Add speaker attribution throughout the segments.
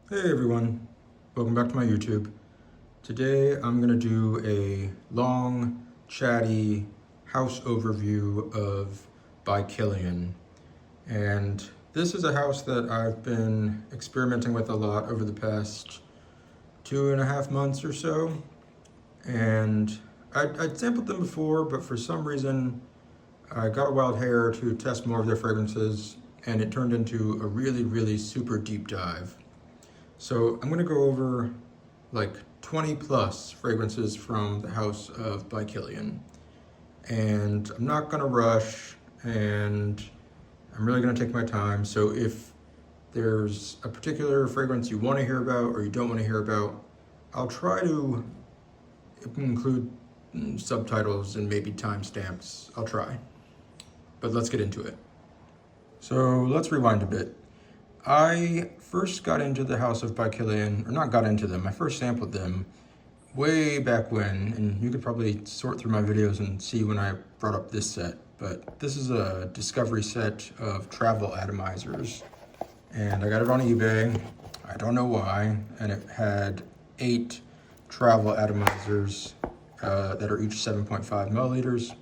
Speaker 1: Hey everyone, welcome back to my YouTube. Today I'm going to do a long, chatty house overview of by Kilian. And this is a house that I've been experimenting with a lot over the past 2.5 months or so. And I'd sampled them before, but for some reason I got a wild hair to test more of their fragrances, and it turned into a really super deep dive. So I'm going to go over like 20 plus fragrances from the house of by Kilian. And I'm not going to rush, and I'm really going to take my time. So if there's a particular fragrance you want to hear about or you don't want to hear about, I'll try to include subtitles and maybe timestamps. I'll try. But let's get into it. So let's rewind a bit. I first got into the house of by Kilian, or not got into them, I first sampled them way back when, and you could probably sort through my videos and see when I brought up this set, but this is a discovery set of travel atomizers, and I got it on eBay. I don't know why, and it had 8 travel atomizers that are each 7.5 milliliters,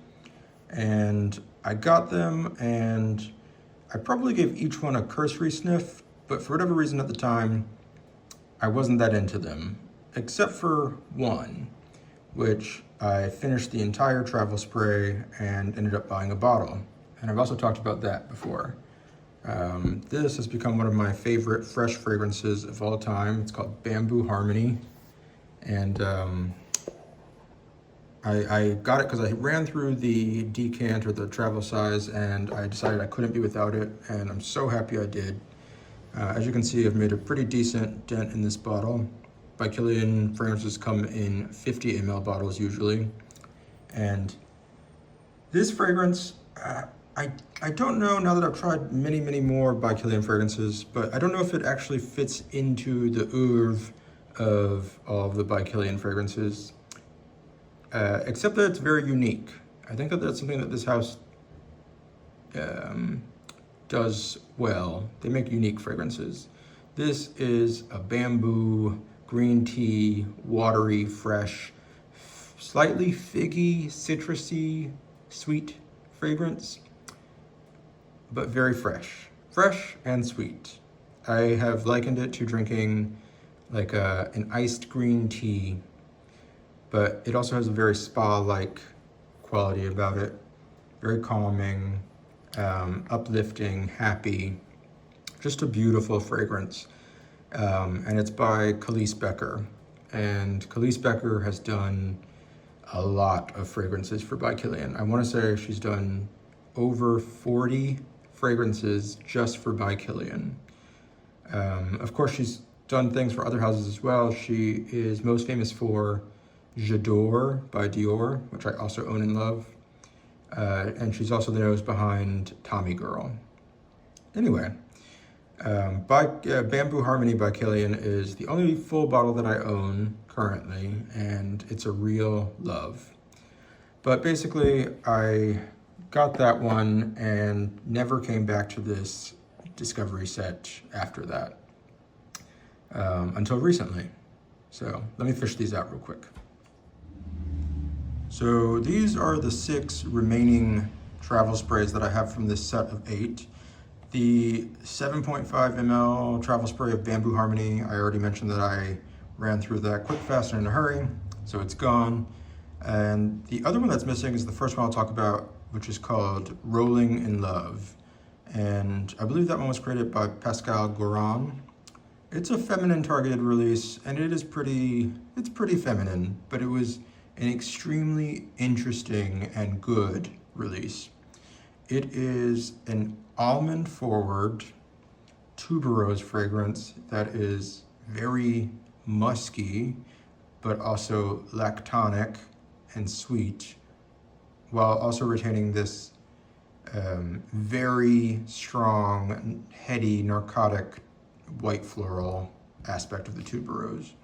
Speaker 1: and I got them, and I probably gave each one a cursory sniff, but for whatever reason at the time, I wasn't that into them, except for one, which I finished the entire travel spray and ended up buying a bottle. And I've also talked about that before. This has become one of my favorite fresh fragrances of all time. It's called Bamboo Harmony. And I got it because I ran through the decant or the travel size, and I decided I couldn't be without it, and I'm so happy I did. As you can see, I've made a pretty decent dent in this bottle. By Kilian fragrances come in 50 ml bottles usually, and this fragrance, I don't know, now that I've tried many more by Kilian fragrances, but I don't know if it actually fits into the oeuvre of all of the by Kilian fragrances. Except that it's very unique. I think that that's something that this house does well. They make unique fragrances. This is a bamboo, green tea, watery, fresh, slightly figgy, citrusy, sweet fragrance, but very fresh. Fresh and sweet. I have likened it to drinking like an iced green tea, but it also has a very spa-like quality about it. Very calming, uplifting, happy, just a beautiful fragrance. And it's by Kalice Becker. And Kalice Becker has done a lot of fragrances for by Kilian. I want to say she's done over 40 fragrances just for by Kilian. Of course, she's done things for other houses as well. She is most famous for J'adore by Dior, which I also own and love. And she's also the nose behind Tommy Girl. Anyway, Bamboo Harmony by Kilian is the only full bottle that I own currently, and it's a real love. But basically, I got that one and never came back to this discovery set after that, until recently. So let me fish these out real quick. So these are the 6 remaining travel sprays that I have from this set of 8. The 7.5 ml travel spray of Bamboo Harmony, I already mentioned that I ran through that quick, fast, and in a hurry, so it's gone. And the other one that's missing is the first one I'll talk about, which is called Rolling in Love. And I believe that one was created by Pascal Goran. It's a feminine targeted release, and it's pretty feminine, but it was an extremely interesting and good release. It is an almond forward tuberose fragrance that is very musky, but also lactonic and sweet, while also retaining this very strong, heady, narcotic, white floral aspect of the tuberose.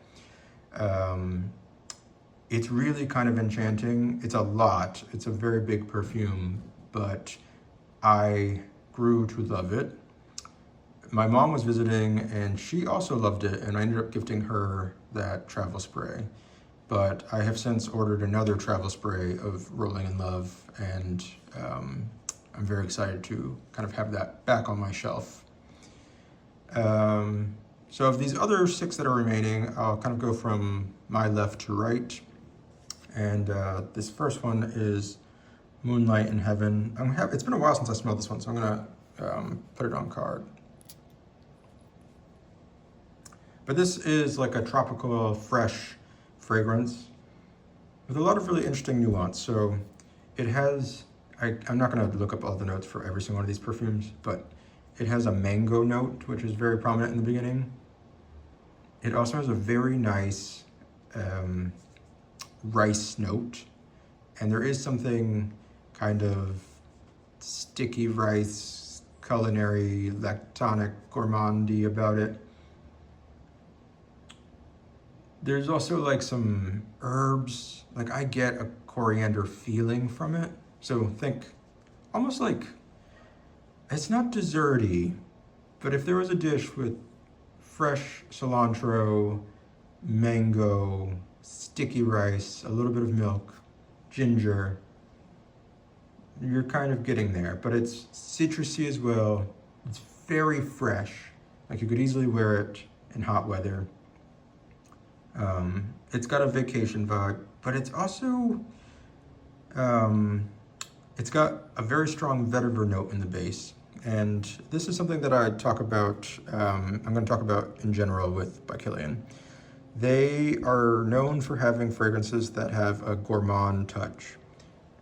Speaker 1: It's really kind of enchanting. It's a lot. It's a very big perfume, but I grew to love it. my mom was visiting and she also loved it, and I ended up gifting her that travel spray. But I have since ordered another travel spray of Rolling in Love, and I'm very excited to kind of have that back on my shelf. So of these other 6 that are remaining, I'll kind of go from my left to right. And this first one is Moonlight in Heaven. It's been a while since I smelled this one, so I'm gonna put it on card. But this is like a tropical, fresh fragrance with a lot of really interesting nuance. So it has, I'm not gonna look up all the notes for every single one of these perfumes, but it has a mango note, which is very prominent in the beginning. It also has a very nice rice note, and there is something kind of sticky rice, culinary, lactonic, gourmandy about it. There's also like some herbs, like I get a coriander feeling from it. So think almost like, it's not desserty, but if there was a dish with fresh cilantro, mango, sticky rice, a little bit of milk, ginger, you're kind of getting there. But it's citrusy as well. It's very fresh. Like you could easily wear it in hot weather. It's got a vacation vibe, but it's also, it's got a very strong vetiver note in the base. And this is something that I talk about, I'm going to talk about in general by Kilian. They are known for having fragrances that have a gourmand touch.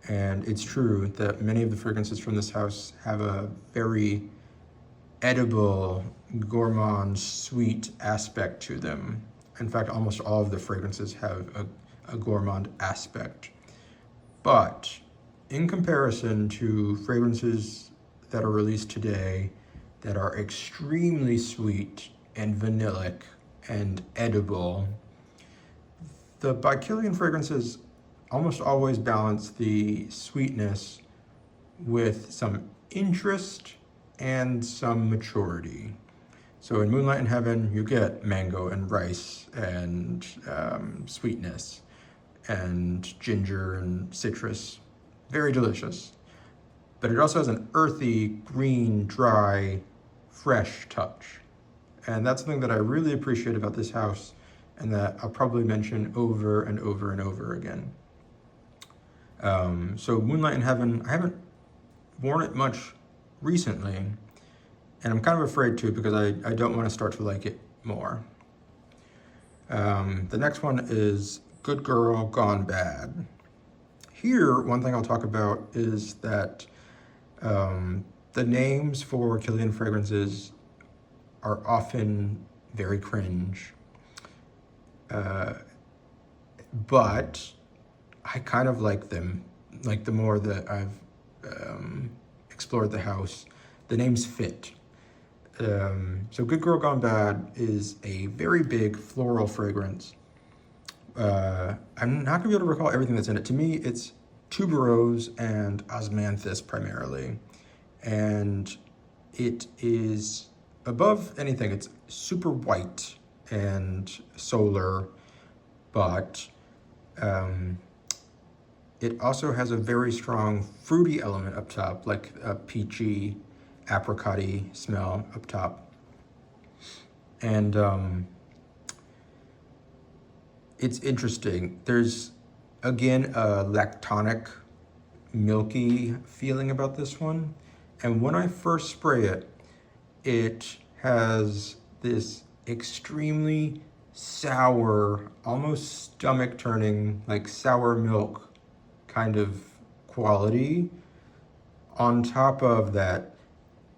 Speaker 1: And it's true that many of the fragrances from this house have a very edible, gourmand, sweet aspect to them. In fact, almost all of the fragrances have a gourmand aspect. But in comparison to fragrances that are released today that are extremely sweet and vanillic and edible, the by Kilian fragrances almost always balance the sweetness with some interest and some maturity. So in Moonlight in Heaven, you get mango and rice and sweetness and ginger and citrus. Very delicious. But it also has an earthy, green, dry, fresh touch. And that's something that I really appreciate about this house, and that I'll probably mention over and over and over again. So Moonlight in Heaven, I haven't worn it much recently, and I'm kind of afraid to, because I don't want to start to like it more. The next one is Good Girl Gone Bad. Here, one thing I'll talk about is that the names for Kilian fragrances are often very cringe. But I kind of like them. Like the more that I've explored the house, the names fit. So Good Girl Gone Bad is a very big floral fragrance. I'm not gonna be able to recall everything that's in it. To me, it's tuberose and osmanthus primarily. And it is, above anything, it's super white and solar, but it also has a very strong fruity element up top, like a peachy, apricot-y smell up top. And it's interesting. There's, again, a lactonic, milky feeling about this one. And when I first spray it, it has this extremely sour, almost stomach-turning, like sour milk kind of quality, on top of that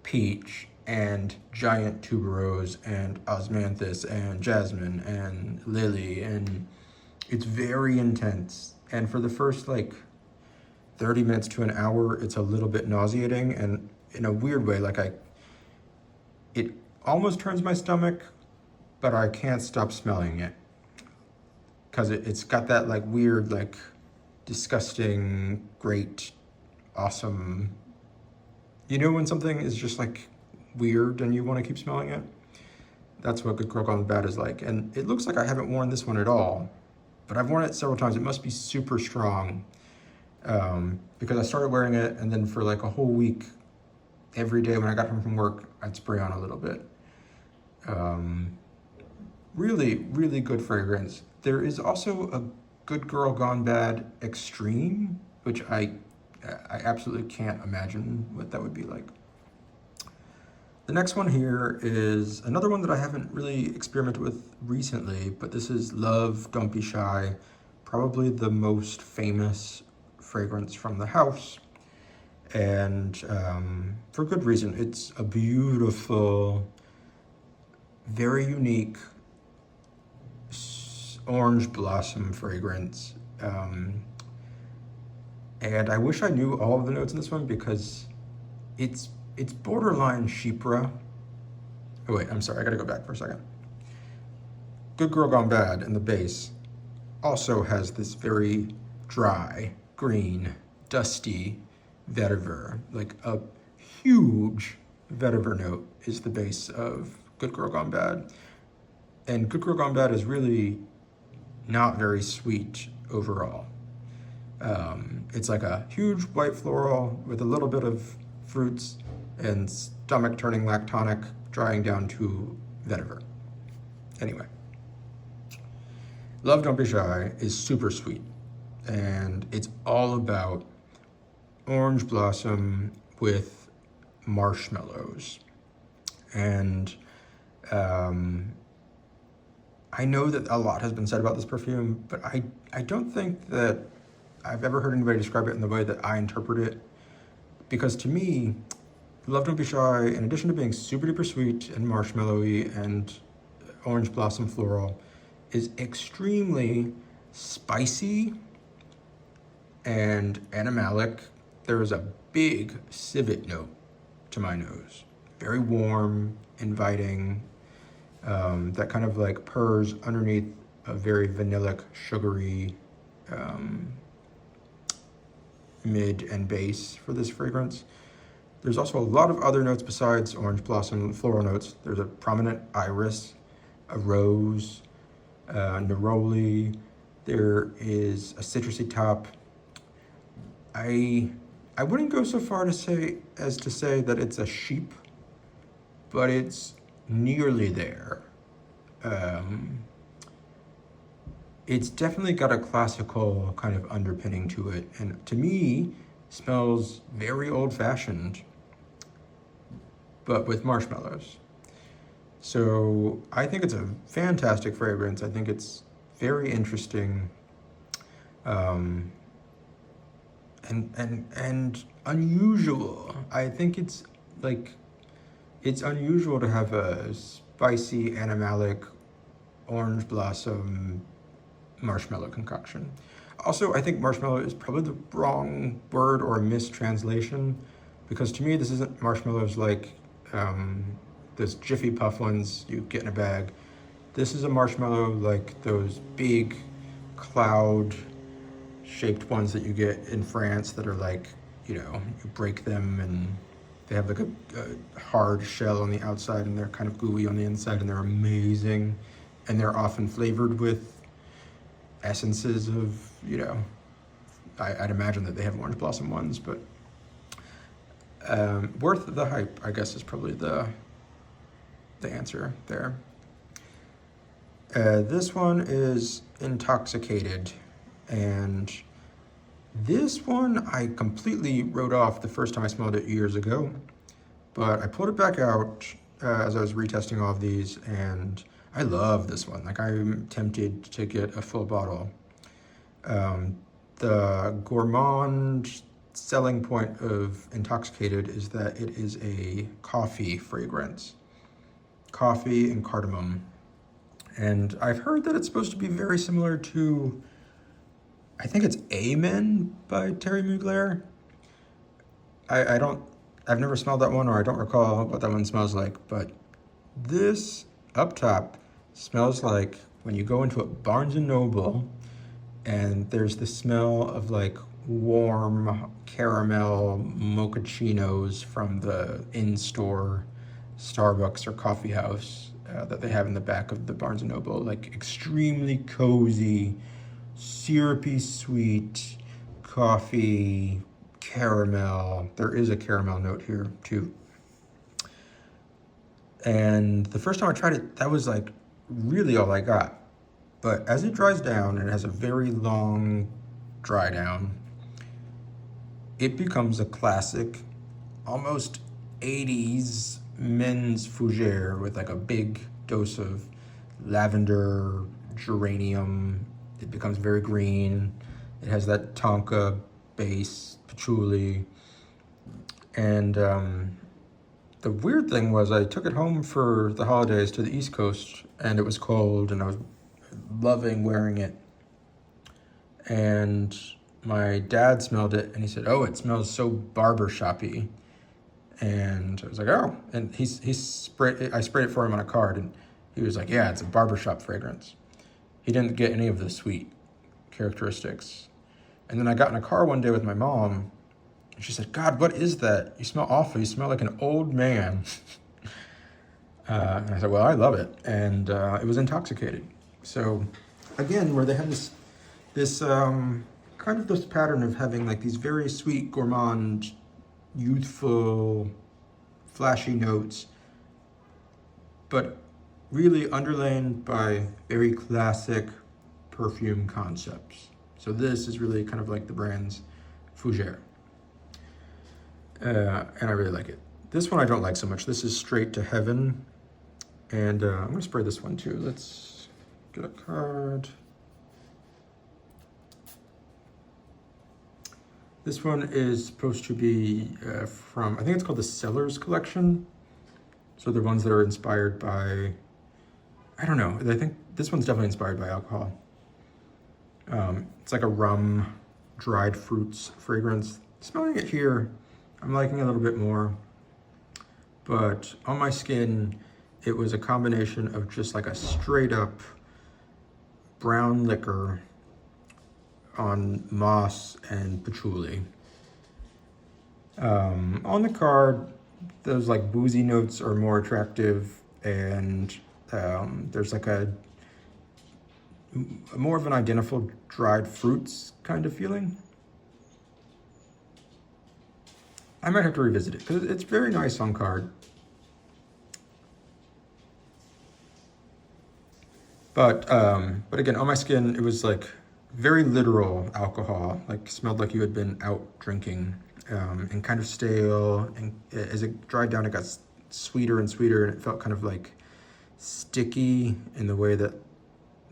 Speaker 1: peach and giant tuberose and osmanthus and jasmine and lily, and it's very intense. And for the first like 30 minutes to an hour, it's a little bit nauseating, and in a weird way, like it almost turns my stomach, but I can't stop smelling it, because it's got that like weird, like disgusting, great, awesome, you know, when something is just like weird and you want to keep smelling it. That's what Good Girl Gone Bad is like. And it looks like I haven't worn this one at all, but I've worn it several times. It must be super strong, because I started wearing it, and then for like a whole week, every day when I got home from work, I'd spray on a little bit. Really, really good fragrance. There is also a Good Girl Gone Bad Extreme, which I absolutely can't imagine what that would be like. The next one here is another one that I haven't really experimented with recently, but this is Love, Don't Be Shy, probably the most famous fragrance from the house. And for good reason. It's a beautiful, very unique orange blossom fragrance. And I wish I knew all of the notes in this one because it's borderline chypre. Oh wait, I'm sorry, I gotta go back for a second. Good Girl Gone Bad in the base also has this very dry, green, dusty vetiver. Like a huge vetiver note is the base of Good Girl Gone Bad. And Good Girl Gone Bad is really not very sweet overall. It's like a huge white floral with a little bit of fruits and stomach turning lactonic, drying down to vetiver. Anyway, Love Don't Be Shy is super sweet, and it's all about orange blossom with marshmallows. And I know that a lot has been said about this perfume, but I don't think that I've ever heard anybody describe it in the way that I interpret it. Because to me, Love Don't Be Shy, in addition to being super duper sweet and marshmallowy and orange blossom floral, is extremely spicy and animalic. There is a big civet note to my nose. Very warm, inviting, that kind of like purrs underneath a very vanillic, sugary mid and base for this fragrance. There's also a lot of other notes besides orange blossom floral notes. There's a prominent iris, a rose, neroli. There is a citrusy top. I wouldn't go so far as to say that it's a sheep, but it's nearly there. It's definitely got a classical kind of underpinning to it, and to me, smells very old-fashioned, but with marshmallows. So I think it's a fantastic fragrance. I think it's very interesting, and unusual. I think it's unusual to have a spicy, animalic, orange blossom marshmallow concoction. Also, I think marshmallow is probably the wrong word or a mistranslation, because to me this isn't marshmallows like those Jiffy Puff ones you get in a bag. This is a marshmallow like those big cloud shaped ones that you get in France that are like, you break them and they have like a hard shell on the outside and they're kind of gooey on the inside, and they're amazing. And they're often flavored with essences of, I'd imagine that they have orange blossom ones, but worth the hype, I guess, is probably the answer there. This one is Intoxicated, and this one I completely wrote off the first time I smelled it years ago, but I pulled it back out as I was retesting all of these, and I love this one. Like, I'm tempted to get a full bottle. The gourmand selling point of Intoxicated is that it is a coffee fragrance. Coffee and cardamom. And I've heard that it's supposed to be very similar to, I think it's Amen by Terry Mugler. I've never smelled that one, or I don't recall what that one smells like, but this up top smells like when you go into a Barnes & Noble and there's the smell of like warm caramel mochachinos from the in-store Starbucks or coffee house that they have in the back of the Barnes & Noble. Like extremely cozy, syrupy sweet coffee, caramel. There is a caramel note here too. And the first time I tried it, that was like really all I got. But as it dries down, and it has a very long dry down, it becomes a classic, almost 80s men's fougere with like a big dose of lavender, geranium. It becomes very green. It has that tonka base, patchouli. And the weird thing was I took it home for the holidays to the East Coast, and it was cold, and I was loving wearing it. And my dad smelled it, and he said, "Oh, it smells so barbershop-y." And I was like, "Oh." And I sprayed it for him on a card, and he was like, "Yeah, it's a barbershop fragrance." He didn't get any of the sweet characteristics. And then I got in a car one day with my mom, and she said, "God, what is that? You smell awful. You smell like an old man." And I said, "Well, I love it." And it was Intoxicated. So again, where they have this kind of this pattern of having like these very sweet, gourmand, youthful, flashy notes, but really underlain by very classic perfume concepts. So this is really kind of like the brand's fougere. And I really like it. This one I don't like so much. This is Straight to Heaven. And I'm gonna spray this one too. Let's get a card. This one is supposed to be from, I think it's called the Sellers Collection. So the ones that are inspired by, I don't know, I think this one's definitely inspired by alcohol. It's like a rum, dried fruits fragrance. Smelling it here, I'm liking it a little bit more. But on my skin, it was a combination of just like a straight up brown liquor on moss and patchouli. On the card, those like boozy notes are more attractive, and there's like a more of an identical dried fruits kind of feeling. I might have to revisit it because it's very nice on card. But again, on my skin, it was like very literal alcohol, like smelled like you had been out drinking, and kind of stale. And as it dried down, it got sweeter and sweeter, and it felt kind of like sticky in the way that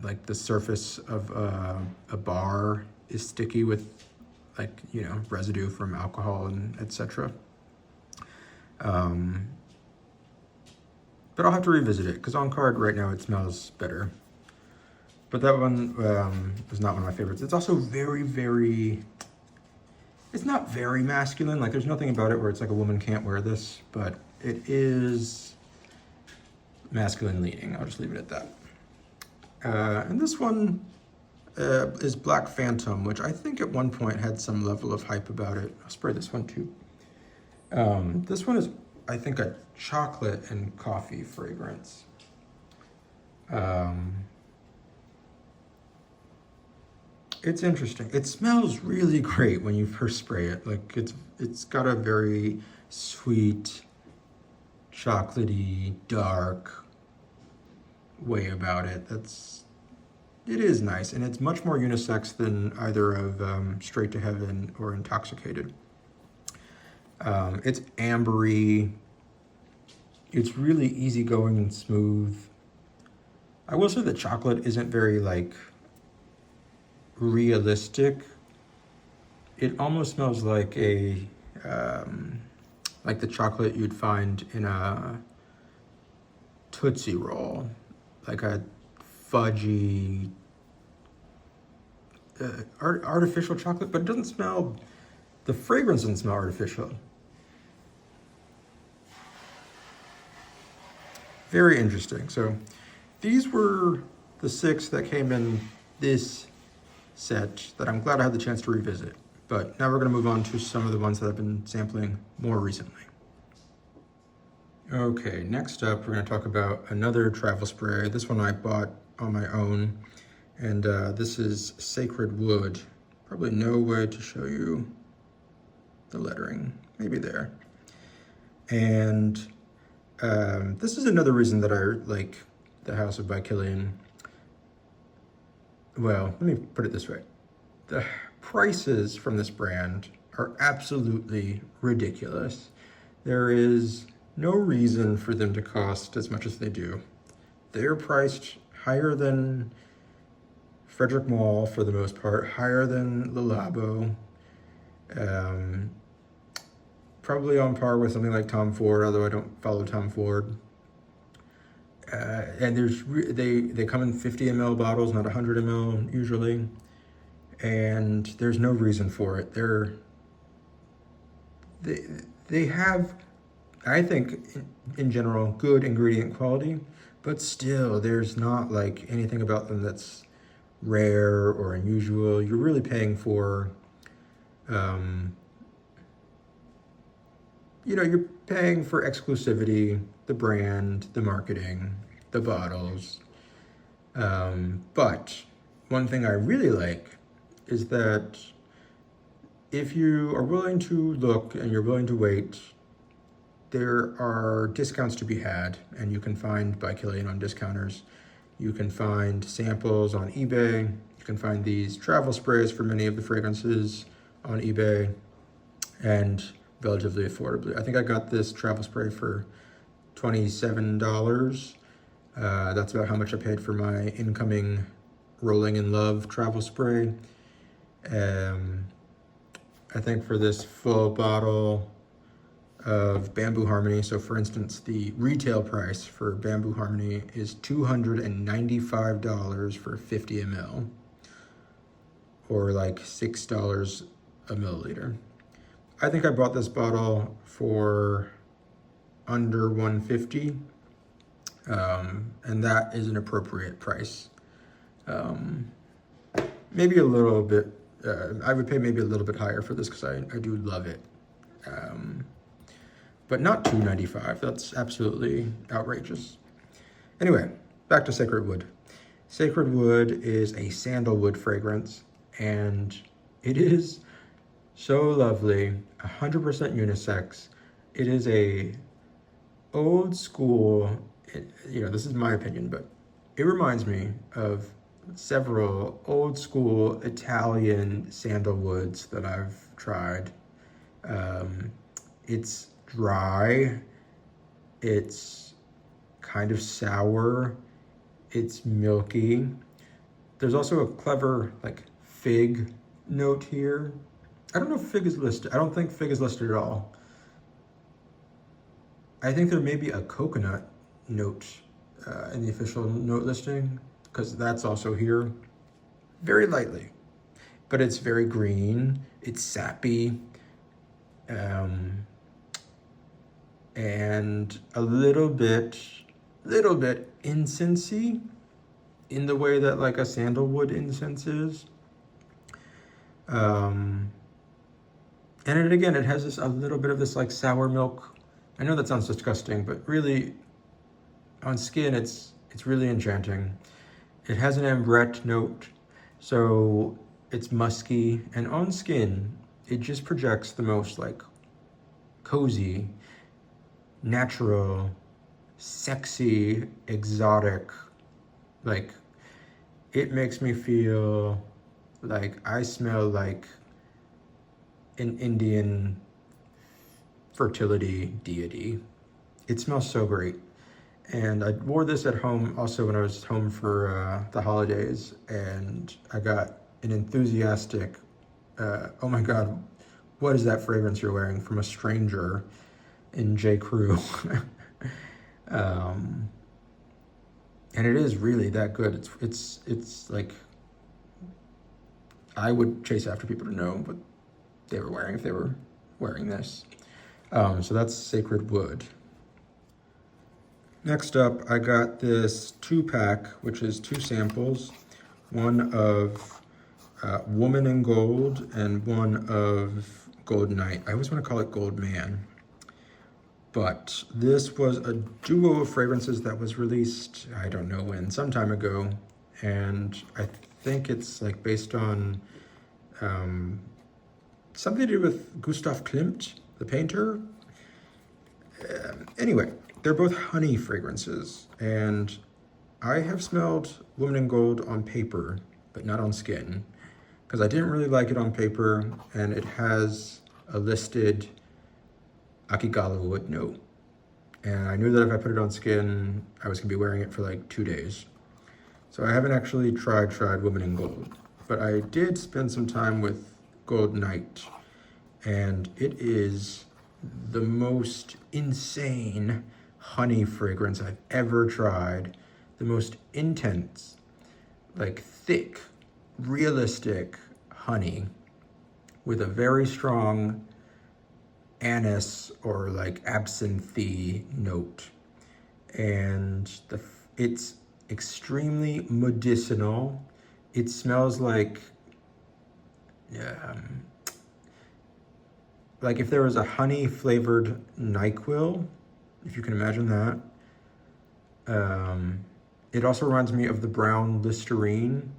Speaker 1: like the surface of a bar is sticky with like, you know, residue from alcohol and etc. But I'll have to revisit it because on card right now it smells better. But that one was not one of my favorites. It's also very, it's not very masculine. Like there's nothing about it where it's like a woman can't wear this, but it is masculine leaning. I'll just leave it at that. And this one is Black Phantom, which I think at one point had some level of hype about it. I'll spray this one too. This one is, I think, a chocolate and coffee fragrance. It's interesting. It smells really great when you first spray it. Like it's got a very sweet, chocolatey, dark way about it. It is nice, and it's much more unisex than either of Straight to Heaven or Intoxicated. It's ambery. It's really easygoing and smooth. I will say the chocolate isn't very like realistic. It almost smells like a like the chocolate you'd find in a Tootsie Roll, like a fudgy artificial chocolate, but it doesn't smell, the fragrance doesn't smell artificial. Very interesting. So these were the 6 that came in this set that I'm glad I had the chance to revisit. But now we're going to move on to some of the ones that I've been sampling more recently. Okay, next up, we're gonna talk about another travel spray. This one I bought on my own, and this is Sacred Wood. Probably no way to show you the lettering, maybe there. And this is another reason that I like the House of by Kilian. Well, let me put it this way. The prices from this brand are absolutely ridiculous. There is no reason for them to cost as much as they do. They're priced higher than Frederick Mall for the most part, higher than Le Labo, probably on par with something like Tom Ford, although I don't follow Tom Ford. And they come in 50 ml bottles, not 100 ml usually, and there's no reason for it. They have, I think, in general, good ingredient quality, but still, there's not like anything about them that's rare or unusual. You're really paying for, you're paying for exclusivity, the brand, the marketing, the bottles. But one thing I really like is that if you are willing to look and you're willing to wait, there are discounts to be had, and you can find by Kilian on discounters. You can find samples on eBay. You can find these travel sprays for many of the fragrances on eBay, and relatively affordably. I think I got this travel spray for $27. That's about how much I paid for my incoming Rolling in Love travel spray. I think for this full bottle of Bamboo Harmony, so for instance, the retail price for Bamboo Harmony is $295 for 50 ml, or like $6 a milliliter. I think I bought this bottle for under $150, and that is an appropriate price. Maybe a little bit, I would pay maybe a little bit higher for this because I do love it. But not $295, that's absolutely outrageous. Anyway, back to Sacred Wood. Sacred Wood is a sandalwood fragrance, and it is so lovely, 100% unisex. It is a old school, this is my opinion, but it reminds me of several old school Italian sandalwoods that I've tried. It's dry, it's kind of sour, it's milky. There's also a clever like fig note here. I don't know if fig is listed. I don't think fig is listed at all. I think there may be a coconut note in the official note listing, because that's also here. Very lightly, but it's very green, it's sappy, and a little bit incensey in the way that like a sandalwood incense is. And it has a little bit of this like sour milk. I know that sounds disgusting, but really on skin, it's really enchanting. It has an ambrette note, so it's musky, and on skin, it just projects the most like cozy, natural, sexy, exotic. Like, it makes me feel like I smell like an Indian fertility deity. It smells so great. And I wore this at home also when I was home for the holidays, and I got an enthusiastic, oh my God, what is that fragrance you're wearing, from a stranger in J. Crew. And it is really that good. It's like, I would chase after people to know what they were wearing if they were wearing this. So that's Sacred Wood. Next up, I got this 2-pack, which is 2 samples, one of Woman in Gold and one of Gold Knight. I always want to call it Gold Man. But this was a duo of fragrances that was released, I don't know when, some time ago. And I think it's like based on something to do with Gustav Klimt, the painter. Anyway, they're both honey fragrances. And I have smelled Woman in Gold on paper, but not on skin, because I didn't really like it on paper, and it has a listed Akigala wood note. And I knew that if I put it on skin, I was gonna be wearing it for like 2 days. So I haven't actually tried Woman in Gold, but I did spend some time with Gold Night, and it is the most insane honey fragrance I've ever tried. The most intense, like thick, realistic honey with a very strong anise or like absinthe note. And it's extremely medicinal. It smells like if there was a honey flavored NyQuil, if you can imagine that. It also reminds me of the brown Listerine.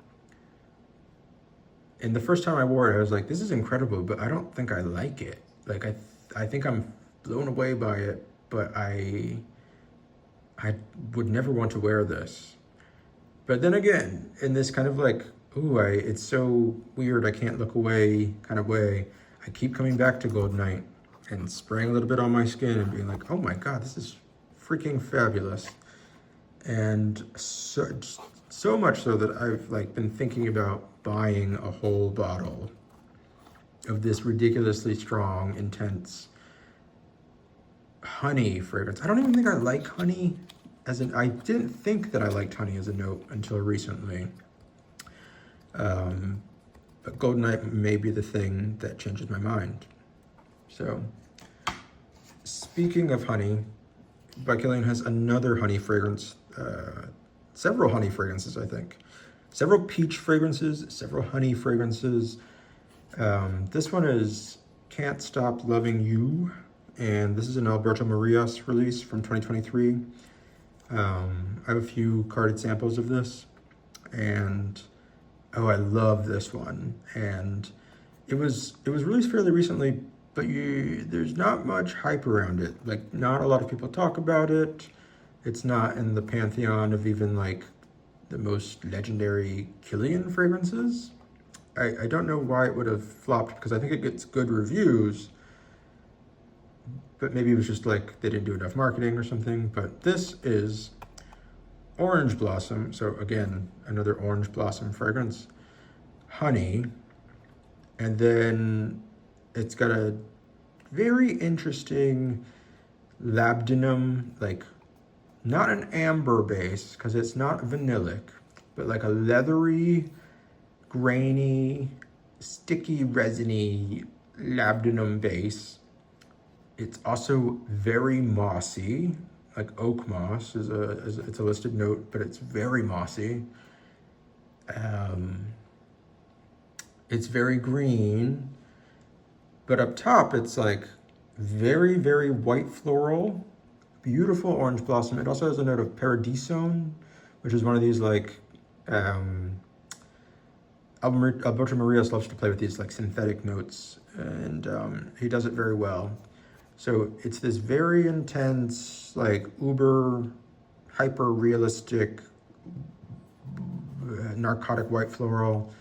Speaker 1: And the first time I wore it, I was like, this is incredible, but I don't think I like it. Like, I think I'm blown away by it, but I would never want to wear this. But then again, in this kind of like, ooh, it's so weird, I can't look away kind of way, I keep coming back to Gold Night and spraying a little bit on my skin and being like, oh my God, this is freaking fabulous. And so much so that I've like been thinking about buying a whole bottle of this ridiculously strong, intense honey fragrance. I don't even think I like honey I didn't think that I liked honey as a note until recently. But Golden Night may be the thing that changes my mind. So, speaking of honey, by Kilian has another honey fragrance, several honey fragrances, I think. Several peach fragrances, several honey fragrances. This one is Can't Stop Loving You, and this is an Alberto Morillas release from 2023. I have a few carded samples of this, and oh, I love this one. And it was released fairly recently, but there's not much hype around it. Like, not a lot of people talk about it. It's not in the pantheon of even like the most legendary Kilian fragrances. I don't know why it would have flopped, because I think it gets good reviews, but maybe it was just like they didn't do enough marketing or something. But this is Orange Blossom. So again, another Orange Blossom fragrance, honey, and then it's got a very interesting labdanum, like not an amber base because it's not vanillic, but like a leathery, grainy, sticky, resiny labdanum base. It's also very mossy, like oak moss it's a listed note, but it's very mossy. It's very green, but up top it's like very, very white floral, beautiful orange blossom. It also has a note of paradisone, which is one of these like, Alberto Morillas loves to play with these like synthetic notes, and he does it very well. So it's this very intense, like uber, hyper realistic, narcotic white floral.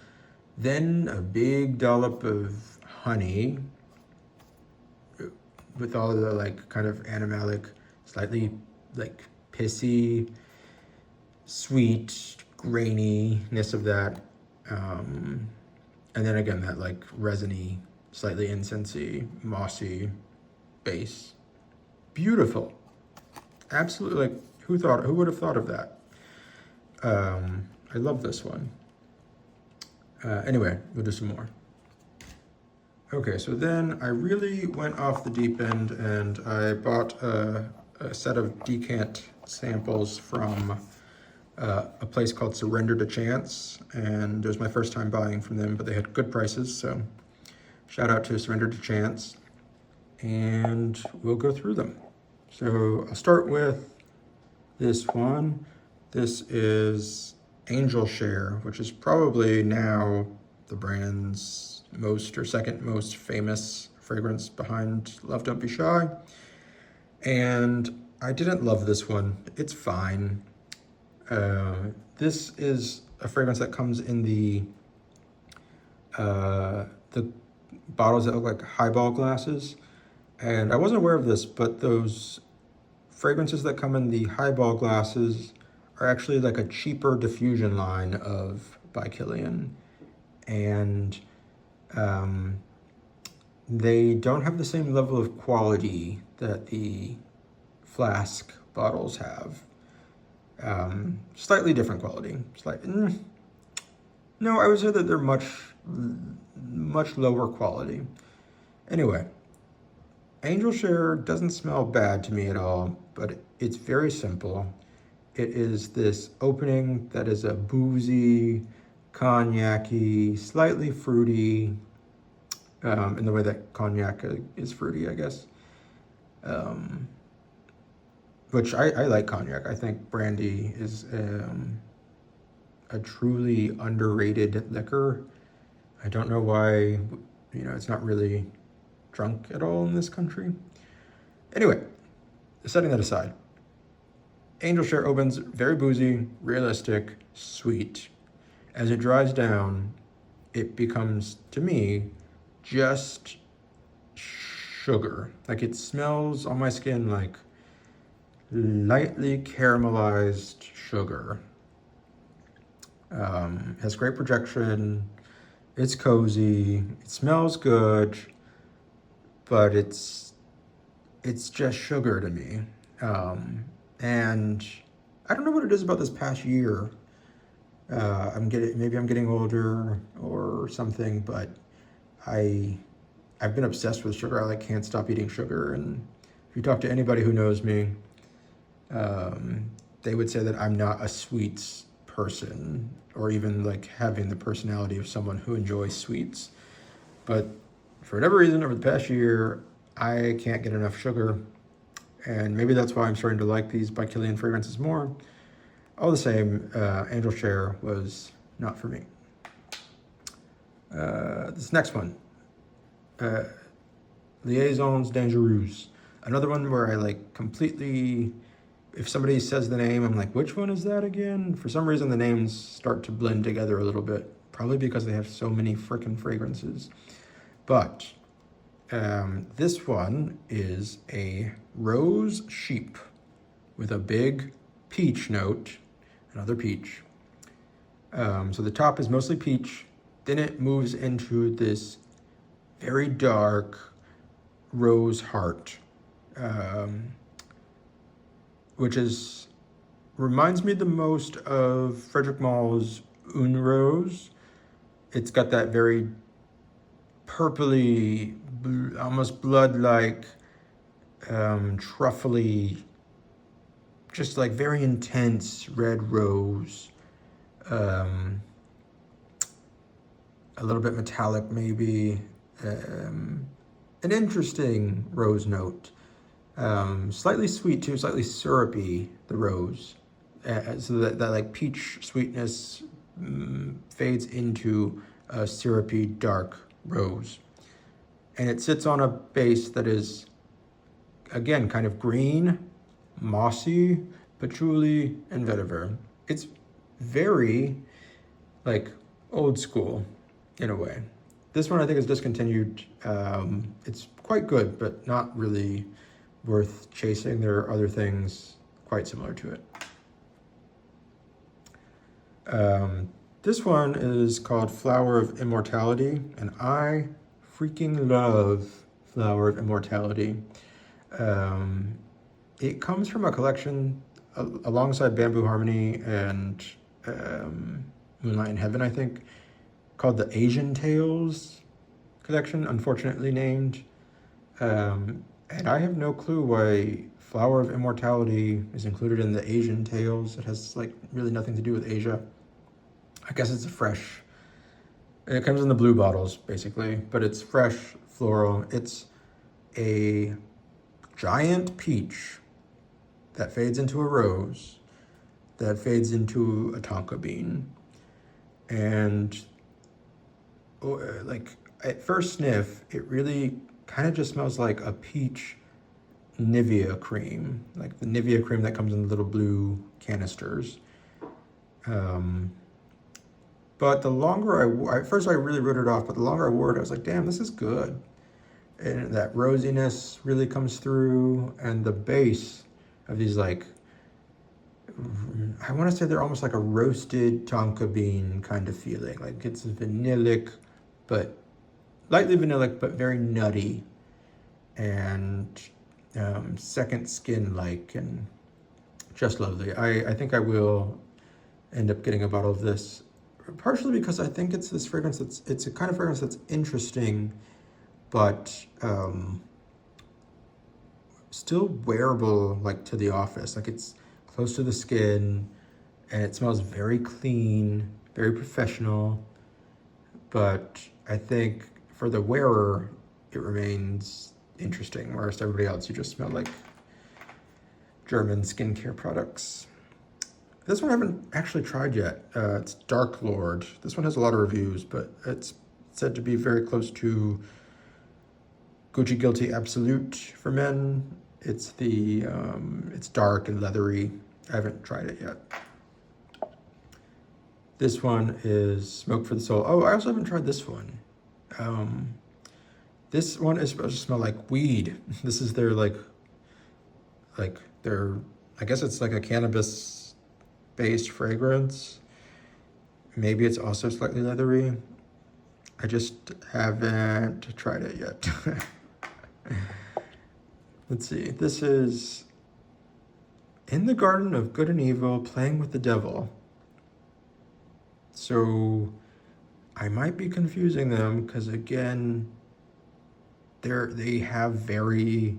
Speaker 1: Then a big dollop of honey with all the like kind of animalic, slightly like pissy, sweet graininess of that. And then again, that like resiny, slightly incensey, mossy base. Beautiful. Absolutely, like who would have thought of that? I love this one. Anyway, we'll do some more. Okay, so then I really went off the deep end and I bought a set of decant samples from a place called Surrender to Chance, and it was my first time buying from them, but they had good prices, so shout out to Surrender to Chance, and we'll go through them. So I'll start with this one. This is Angel Share, which is probably now the brand's most or second most famous fragrance behind Love Don't Be Shy. And I didn't love this one. It's fine. This is a fragrance that comes in the bottles that look like highball glasses. And I wasn't aware of this, but those fragrances that come in the highball glasses are actually like a cheaper diffusion line of by Kilian. And they don't have the same level of quality that the flask bottles have. Slightly different quality. No, I would say that they're much lower quality. Anyway, Angel Share doesn't smell bad to me at all, but it's very simple. It is this opening that is a boozy, cognac-y, slightly fruity, in the way that cognac is fruity, I guess. Which I like cognac. I think Brandy is a truly underrated liquor. I don't know why, it's not really drunk at all in this country. Anyway, setting that aside, Angel Share opens very boozy, realistic, sweet. As it dries down, it becomes, to me, just sugar. Like, it smells on my skin like lightly caramelized sugar. Has great projection. It's cozy. It smells good, but it's just sugar to me. And I don't know what it is about this past year. Maybe I'm getting older or something, but I've been obsessed with sugar. I can't stop eating sugar. And if you talk to anybody who knows me, they would say that I'm not a sweets person, or even like having the personality of someone who enjoys sweets. But for whatever reason, over the past year, I can't get enough sugar. And maybe that's why I'm starting to like these by Kilian fragrances more. All the same, Angel Share was not for me. This next one, Liaisons Dangereuses. Another one where I completely, if somebody says the name, I'm like, which one is that again? For some reason, the names start to blend together a little bit, probably because they have so many frickin' fragrances. But this one is a rose sheep with a big peach note, another peach. So the top is mostly peach, then it moves into this very dark rose heart, which reminds me the most of Frederic Mall's Une Rose. It's got that very purpley, almost blood-like, truffly, just very intense red rose. A little bit metallic maybe. An interesting rose note. Slightly sweet too, slightly syrupy, the rose. So that peach sweetness fades into a syrupy dark rose. And it sits on a base that is, again, kind of green, mossy, patchouli, and vetiver. It's very old school in a way. This one I think is discontinued. It's quite good, but not really worth chasing. There are other things quite similar to it. This one is called Flower of Immortality, and I freaking love Flower of Immortality. It comes from a collection alongside Bamboo Harmony and Moonlight in Heaven, I think, called the Asian Tales collection, unfortunately named. And I have no clue why Flower of Immortality is included in the Asian Tales. It has really nothing to do with Asia. I guess it's it comes in the blue bottles basically, but it's fresh, floral. It's a giant peach that fades into a rose, that fades into a tonka bean. And like at first sniff, it really kind of just smells like a peach Nivea cream, like the Nivea cream that comes in little blue canisters. But the longer at first I really wrote it off, but the longer I wore it, I was like, damn, this is good. And that rosiness really comes through, and the base of these, like, I want to say they're almost like a roasted tonka bean kind of feeling. Like it's vanillic, but lightly vanillic, but very nutty and second skin like, and just lovely. I think I will end up getting a bottle of this, partially because I think it's this fragrance it's a kind of fragrance that's interesting, but still wearable, like to the office. Like it's close to the skin, and it smells very clean, very professional. But I think for the wearer, it remains interesting, whereas to everybody else, you just smell like German skincare products. This one I haven't actually tried yet. It's Dark Lord. This one has a lot of reviews, but it's said to be very close to Gucci Guilty Absolute for men. It's it's dark and leathery. I haven't tried it yet. This one is Smoke for the Soul. Oh, I also haven't tried this one. This one is supposed to smell like weed. This is their like their, I guess it's like a cannabis-based fragrance. Maybe it's also slightly leathery. I just haven't tried it yet. Let's see. This is In the Garden of Good and Evil, Playing with the Devil. So I might be confusing them because, again, they have very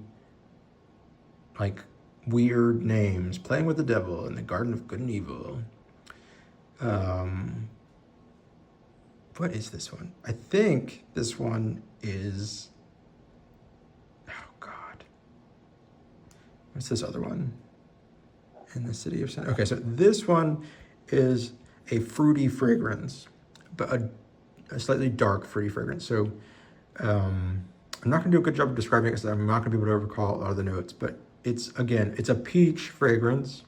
Speaker 1: like weird names. Playing with the Devil, In the Garden of Good and Evil. What is this one? I think this one is, oh God. What's this other one? In the City of Sun. Okay, so this one is a fruity fragrance, but a slightly dark fruity fragrance. So I'm not gonna do a good job of describing it because I'm not gonna be able to recall a lot of the notes, but it's a peach fragrance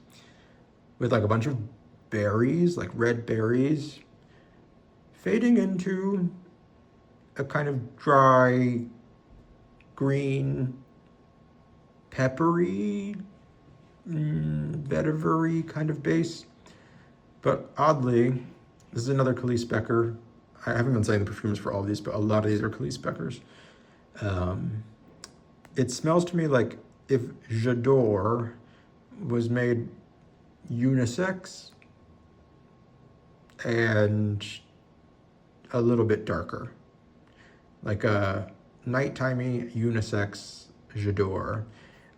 Speaker 1: with like a bunch of berries, like red berries, fading into a kind of dry, green, peppery, vetiver-y kind of base. But oddly, this is another Khalees Becker. I haven't been saying the perfumes for all of these, but a lot of these are Khalees Beckers. It smells to me like if J'adore was made unisex and a little bit darker. Like a nighttimey unisex J'adore.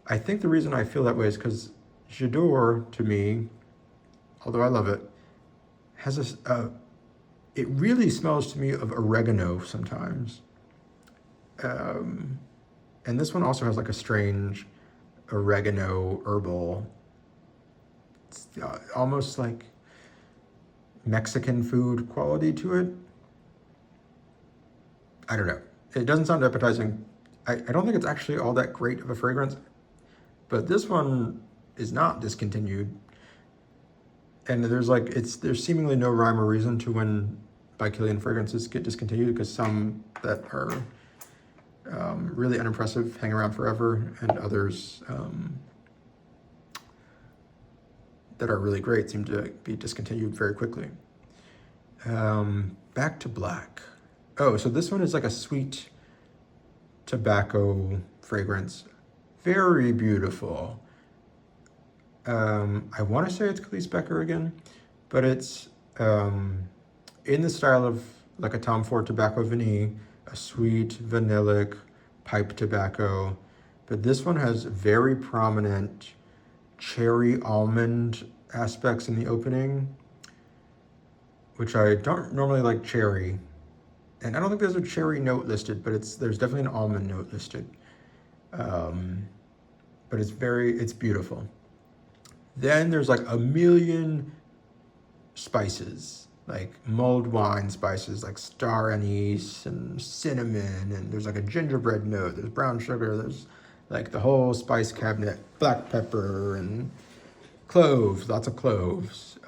Speaker 1: I think the reason I feel that way is because J'adore, to me, although I love it, has it really smells to me of oregano sometimes. And this one also has like a strange oregano herbal, it's almost like Mexican food quality to it. I don't know. It doesn't sound appetizing. I don't think it's actually all that great of a fragrance, but this one is not discontinued. And there's seemingly no rhyme or reason to when by Kilian fragrances get discontinued, because some that are really unimpressive hang around forever, and others that are really great seem to be discontinued very quickly. Back to Black. Oh, so this one is like a sweet tobacco fragrance. Very beautiful. I want to say it's Khalees Becker again, but it's in the style of like a Tom Ford Tobacco Vanille, a sweet vanillic pipe tobacco. But this one has very prominent cherry almond aspects in the opening, which I don't normally like cherry. And I don't think there's a cherry note listed, but there's definitely an almond note listed. But it's beautiful. Then there's like a million spices, like mulled wine spices, like star anise and cinnamon, and there's like a gingerbread note, there's brown sugar, there's like the whole spice cabinet, black pepper and cloves, lots of cloves.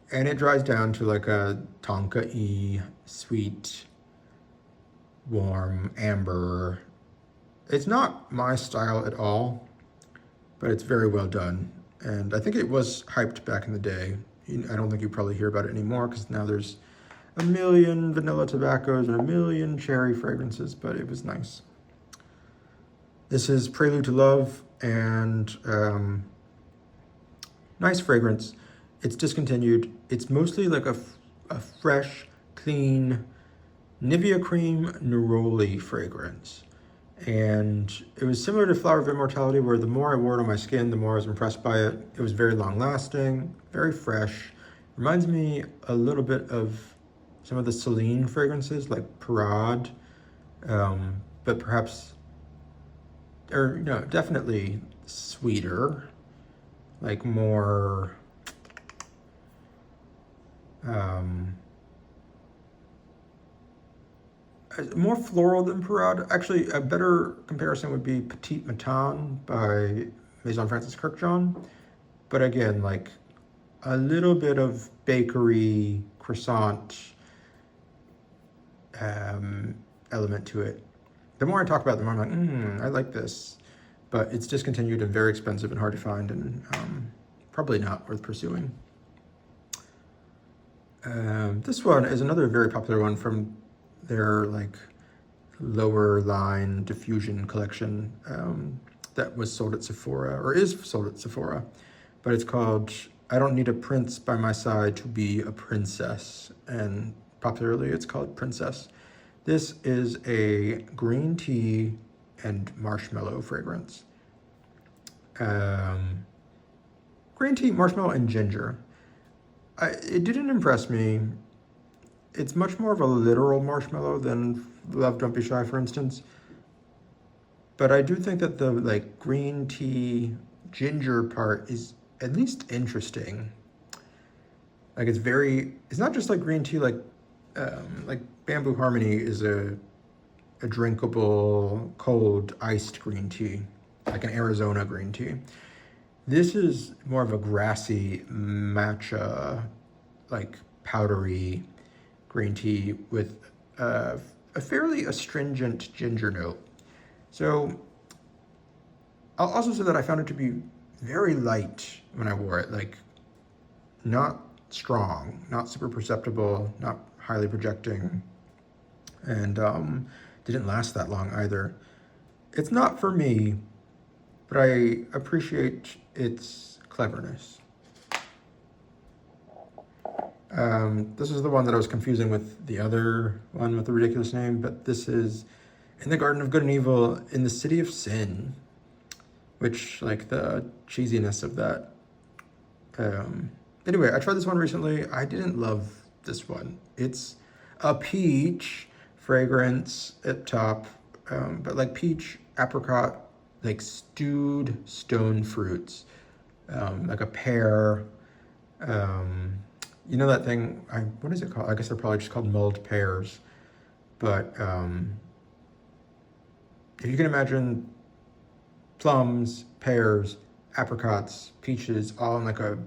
Speaker 1: And it dries down to like a tonka-y, sweet, warm, amber. It's not my style at all, but it's very well done. And I think it was hyped back in the day. I don't think you probably hear about it anymore because now there's a million vanilla tobaccos and a million cherry fragrances, but it was nice. This is Prelude to Love, and nice fragrance. It's discontinued. It's mostly like a fresh, clean Nivea cream neroli fragrance. And it was similar to Flower of Immortality, where the more I wore it on my skin, the more I was impressed by it. It was very long lasting, very fresh. Reminds me a little bit of some of the Celine fragrances like Parade, but perhaps, or no, definitely sweeter, like more, more floral than Parade. Actually, a better comparison would be Petite Matin by Maison Francis Kirkjohn. But again, like a little bit of bakery, croissant element to it. The more I talk about it, the more I'm like, I like this. But it's discontinued and very expensive and hard to find, and probably not worth pursuing. This one is another very popular one from their like lower line diffusion collection that was sold at Sephora, or is sold at Sephora, but it's called I Don't Need a Prince by My Side to Be a Princess, and popularly it's called Princess. This is a green tea and marshmallow fragrance. Green tea, marshmallow, and ginger. It didn't impress me. It's much more of a literal marshmallow than Love Don't Be Shy, for instance. But I do think that the like green tea ginger part is at least interesting. Like it's not just like green tea, like Bamboo Harmony is a drinkable, cold, iced green tea, like an Arizona green tea. This is more of a grassy, matcha, like powdery green tea with a fairly astringent ginger note. So I'll also say that I found it to be very light when I wore it, like not strong, not super perceptible, not highly projecting, and didn't last that long either. It's not for me, but I appreciate its cleverness. This is the one that I was confusing with the other one with the ridiculous name, but this is In the Garden of Good and Evil, in the City of Sin, which, like, the cheesiness of that. Anyway, I tried this one recently. I didn't love this one. It's a peach fragrance at top, but like peach, apricot, like stewed stone fruits, like a pear. You know that thing, what is it called? I guess they're probably just called mulled pears. But if you can imagine plums, pears, apricots, peaches, all in like a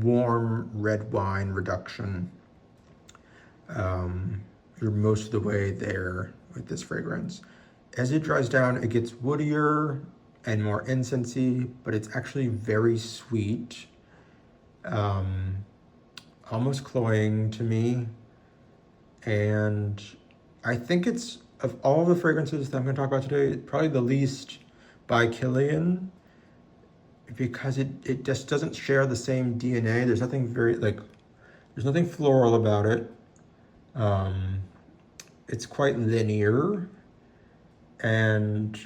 Speaker 1: warm red wine reduction, you're most of the way there with this fragrance. As it dries down, it gets woodier and more incensey, but it's actually very sweet. Almost cloying to me. And I think it's, of all the fragrances that I'm going to talk about today, probably the least by Kilian, because it just doesn't share the same DNA. There's nothing there's nothing floral about it. It's quite linear, and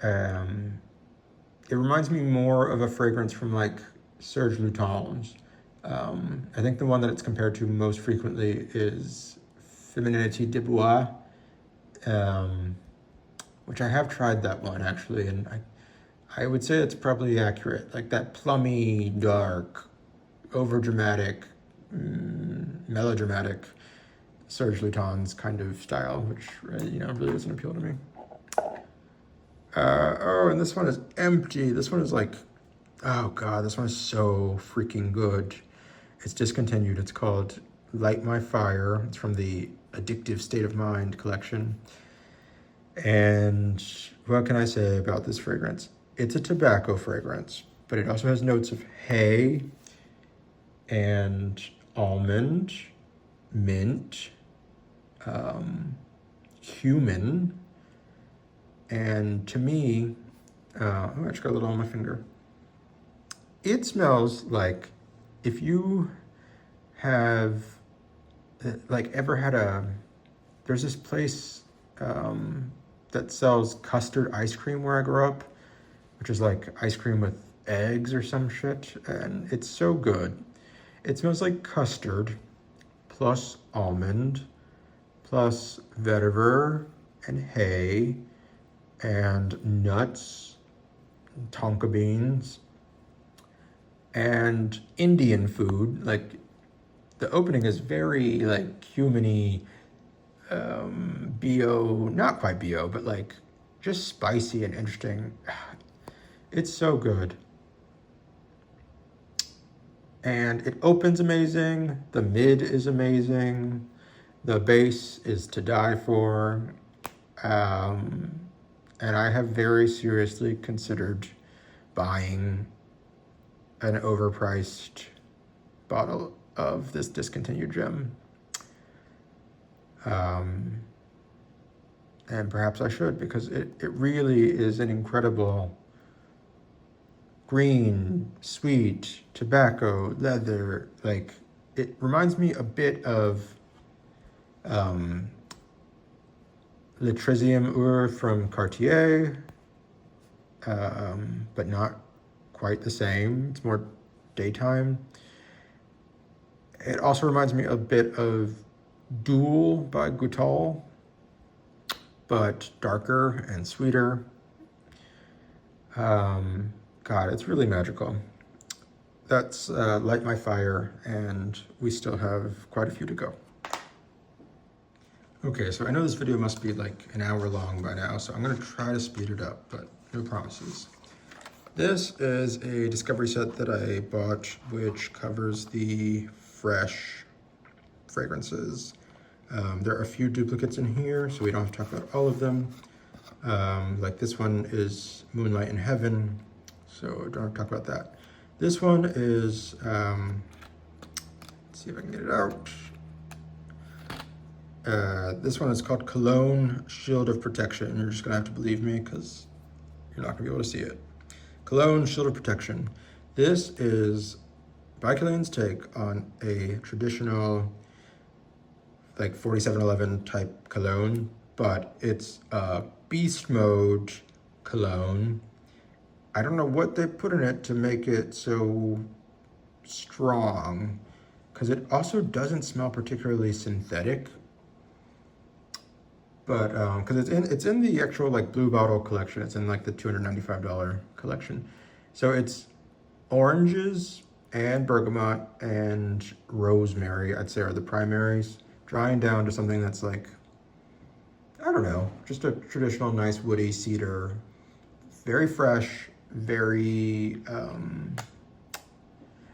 Speaker 1: it reminds me more of a fragrance from like Serge Lutens. I think the one that it's compared to most frequently is Femininity de Bois, which I have tried that one actually, and I would say it's probably accurate. Like that plummy, dark, overdramatic, melodramatic Serge Lutens kind of style, which really doesn't appeal to me. Oh, and this one is empty. This one is like, oh god, this one is so freaking good. It's discontinued. It's called Light My Fire. It's from the Addictive State of Mind collection. And what can I say about this fragrance? It's a tobacco fragrance, but it also has notes of hay and almond, mint, cumin, and to me, oh, I just got a little on my finger. It smells like if you have ever had there's this place that sells custard ice cream where I grew up, which is like ice cream with eggs or some shit, and it's so good. It smells like custard plus almond plus vetiver and hay and nuts, tonka beans, and Indian food. Like the opening is very like cumin-y, bio, not quite bio, but like just spicy and interesting. It's so good. And it opens amazing. The mid is amazing. The base is to die for. And I have very seriously considered buying an overpriced bottle of this discontinued gem. And perhaps I should, because it really is an incredible green, sweet, tobacco, leather. Like, it reminds me a bit of Le 13e Heure from Cartier, but not quite the same. It's more daytime. It also reminds me a bit of Duel by Goutal, but darker and sweeter. God, it's really magical. That's Light My Fire, and we still have quite a few to go. Okay, so I know this video must be like an hour long by now, so I'm gonna try to speed it up, but no promises. This is a discovery set that I bought, which covers the fresh fragrances. There are a few duplicates in here, so we don't have to talk about all of them. Like this one is Moonlight in Heaven, so don't have to talk about that. This one is, let's see if I can get it out. This one is called Kologne Shield of Protection. You're just gonna have to believe me because you're not gonna be able to see it. Kologne Shield of Protection. This is by Kilian's take on a traditional like 4711 type cologne, but it's a beast mode cologne. I don't know what they put in it to make it so strong, because it also doesn't smell particularly synthetic. But because it's in the actual like blue bottle collection. It's in like the $295 collection. So it's oranges and bergamot and rosemary, I'd say, are the primaries, drying down to something that's like, I don't know, just a traditional nice woody cedar. Very fresh, very,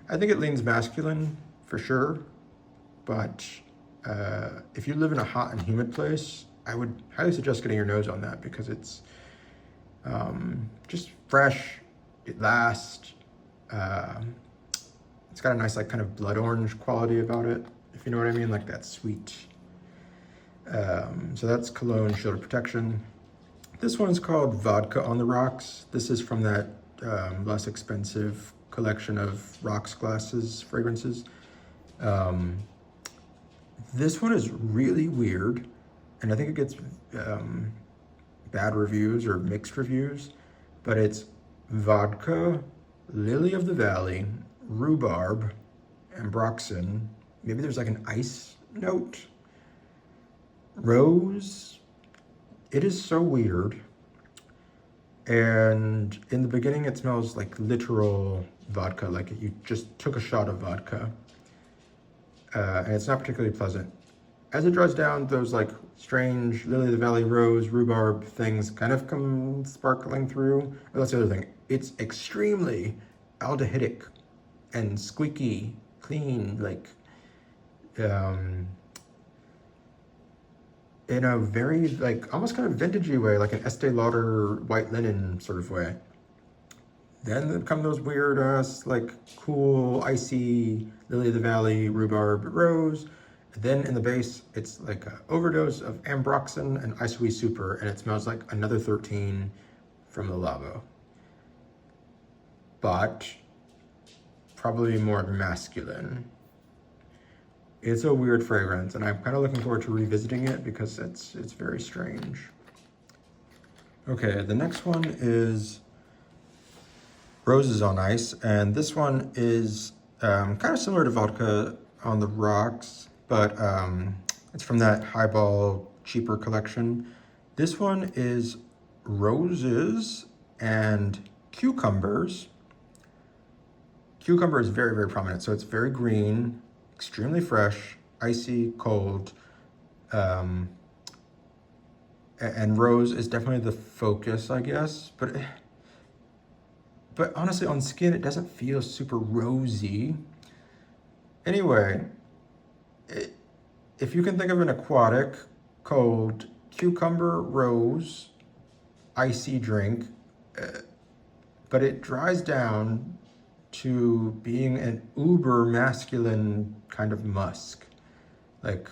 Speaker 1: I think it leans masculine for sure. But if you live in a hot and humid place, I would highly suggest getting your nose on that, because it's just fresh, it lasts. It's got a nice like kind of blood orange quality about it, if you know what I mean, like that sweet. So that's Kologne Shield of Protection. This one is called Vodka on the Rocks. This is from that less expensive collection of rocks glasses fragrances. This one is really weird, and I think it gets bad reviews or mixed reviews, but it's vodka, lily of the valley, rhubarb, ambroxan. Maybe there's like an ice note, rose. It is so weird. And in the beginning, it smells like literal vodka, like you just took a shot of vodka. And it's not particularly pleasant. As it dries down, those like strange lily of the valley rose, rhubarb things kind of come sparkling through. Oh, that's the other thing. It's extremely aldehydic and squeaky, clean, like in a very like almost kind of vintagey way, like an Estee Lauder white linen sort of way. Then come those weird like cool, icy lily of the valley, rhubarb, rose. Then in the base, it's like an overdose of ambroxan and isoe super, and it smells like another 13 from the Labo. But probably more masculine. It's a weird fragrance, and I'm kind of looking forward to revisiting it because it's very strange. Okay, the next one is Roses on Ice, and this one is kind of similar to Vodka on the Rocks, but it's from that highball cheaper collection. This one is roses and cucumbers. Cucumber is very, very prominent, so it's very green, extremely fresh, icy, cold, and rose is definitely the focus, I guess, but honestly, on skin, it doesn't feel super rosy. Anyway, if you can think of an aquatic, cold, cucumber, rose, icy drink, but it dries down to being an uber masculine kind of musk. Like,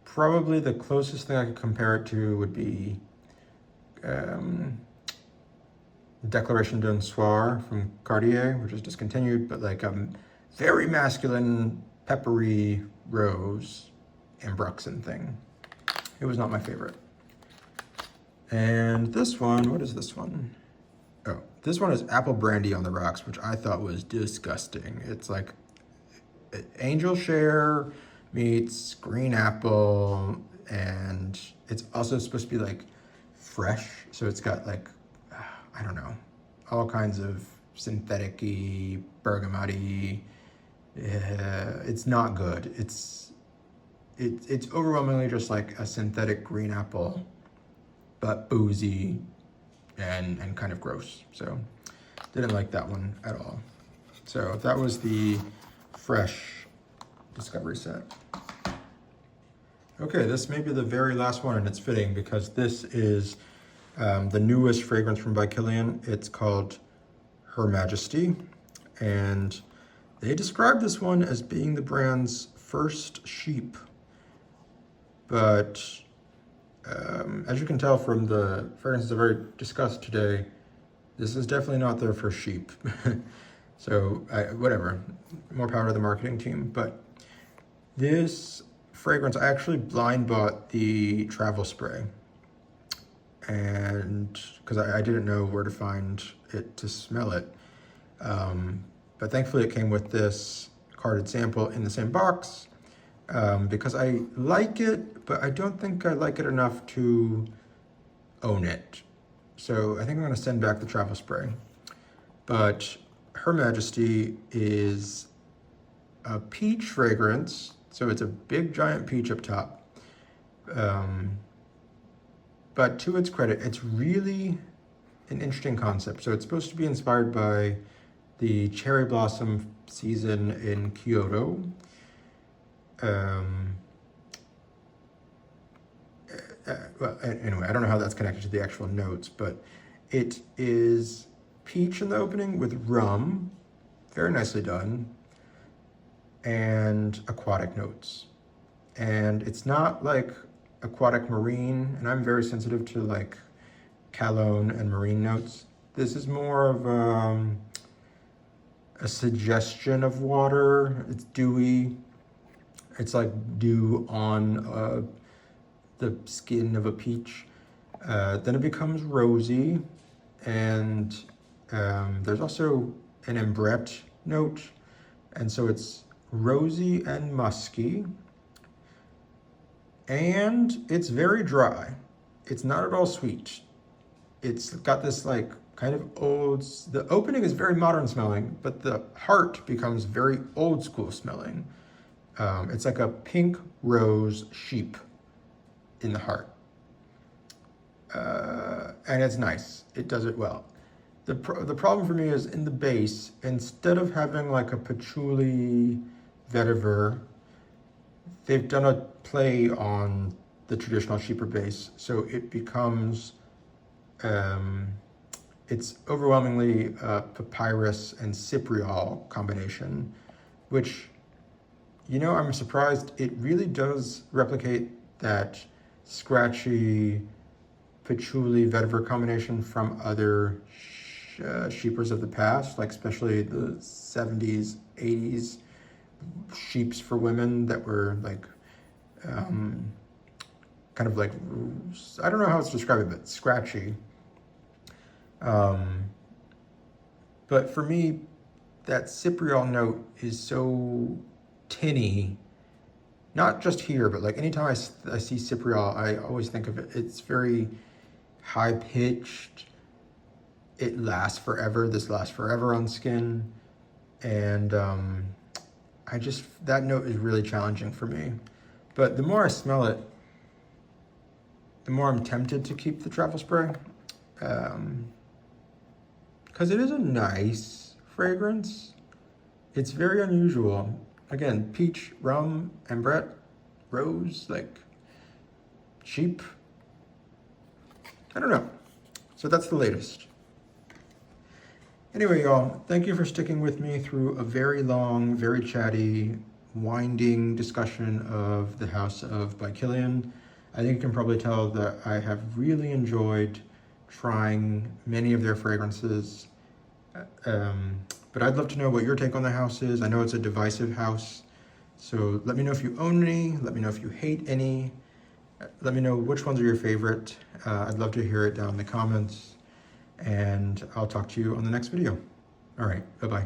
Speaker 1: probably the closest thing I could compare it to would be Declaration d'un Soir from Cartier, which is discontinued, but like very masculine, peppery rose ambroxan thing. It was not my favorite. And this one, what is this one? Oh, this one is apple brandy on the rocks, which I thought was disgusting. It's like angel share meets green apple, and it's also supposed to be like fresh, so it's got like I don't know, all kinds of synthetic-y, bergamot-y. It's not good. It's overwhelmingly just like a synthetic green apple, but boozy and kind of gross. So didn't like that one at all. So that was the fresh discovery set. Okay, this may be the very last one, and it's fitting because this is the newest fragrance from by Kilian. It's called Her Majesty, and they describe this one as being the brand's first sheep. But as you can tell from the fragrances I've already discussed today, this is definitely not their first sheep. So whatever, more power to the marketing team. But this fragrance, I actually blind bought the travel spray, and because I didn't know where to find it to smell it. But thankfully it came with this carded sample in the same box, because I like it, but I don't think I like it enough to own it. So I think I'm gonna send back the travel spray. But Her Majesty is a peach fragrance, so it's a big giant peach up top. But to its credit, it's really an interesting concept. So it's supposed to be inspired by the cherry blossom season in Kyoto. Well, anyway, I don't know how that's connected to the actual notes, but it is peach in the opening with rum, very nicely done, and aquatic notes. And it's not like aquatic marine, and I'm very sensitive to like Kologne and marine notes. This is more of a suggestion of water. It's dewy. It's like dew on the skin of a peach. Then it becomes rosy, and there's also an ambrette note, and so it's rosy and musky, and it's very dry. It's not at all sweet. It's got this like kind of old, the opening is very modern smelling, but the heart becomes very old school smelling. It's like a pink rose sheep in the heart. And it's nice. It does it well. The problem for me is in the base, instead of having like a patchouli vetiver, they've done a play on the traditional sheeper base. So it becomes, it's overwhelmingly papyrus and cypriol combination, which, you know, I'm surprised it really does replicate that scratchy patchouli vetiver combination from other sheepers of the past, like especially the 70s, 80s sheeps for women that were like kind of like, I don't know how it's described, but scratchy. But for me, that cypriol note is so tinny, not just here, but like anytime I see cypriol, I always think of it. It's very high pitched. It lasts forever. This lasts forever on skin. And that note is really challenging for me. But the more I smell it, the more I'm tempted to keep the travel spray. Because it is a nice fragrance. It's very unusual. Again, peach, rum, ambrette, rose, like sheep. I don't know. So that's the latest. Anyway, y'all, thank you for sticking with me through a very long, very chatty, winding discussion of the House of by Kilian. I think you can probably tell that I have really enjoyed trying many of their fragrances. But I'd love to know what your take on the house is. I know it's a divisive house, so let me know if you own any, let me know if you hate any, let me know which ones are your favorite. I'd love to hear it down in the comments, and I'll talk to you on the next video. All right, bye-bye.